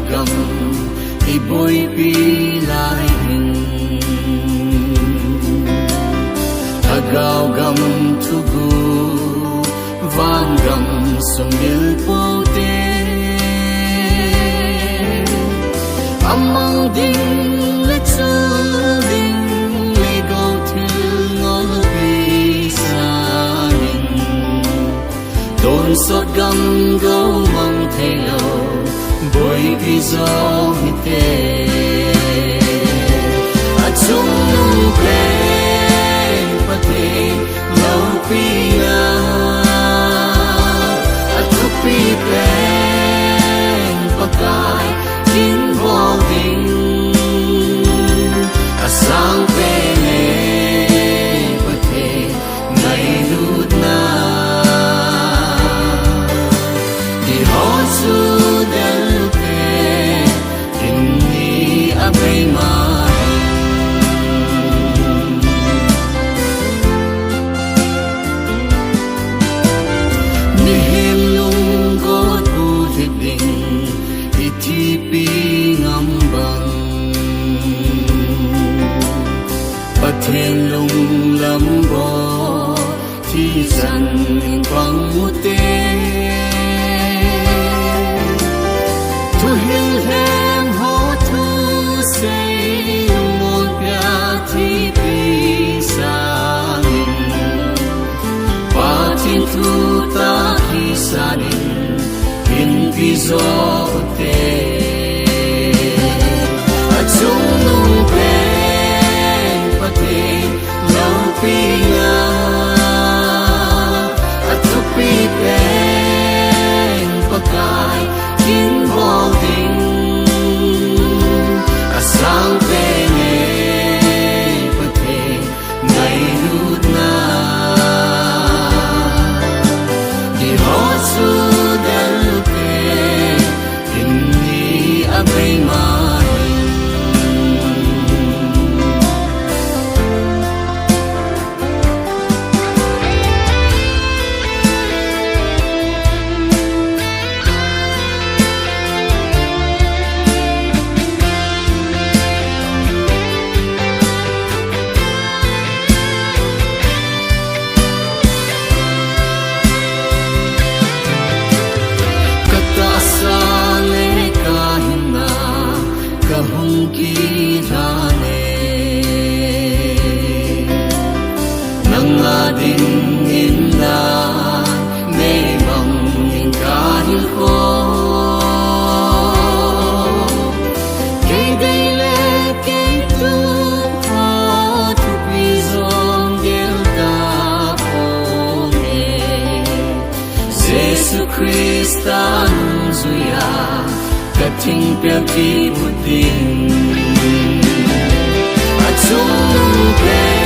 gam iboi pilai agaw gam tugu van gam sumil pote amang ding le chu ding le go to ngol bi sa ning don sot gam go mang thelo boy bi zo hite achung nung pe pate lo pi na atupi pe pakai in holding asang pe ne pate nai lut na di hosu del pe inni abai ma thiên lung lâm bò thi dần quăng mút tê thu hiu hem hó thu say một nhà thi pi sa và thiên thu ta khi sa đình in pi gió tê ở chung nung pe lâu pi nga atupi pen pakai in holding asang pene pate nai lut na di hosu del pe inni abai ma Christa zuya kating piaki puting achung pe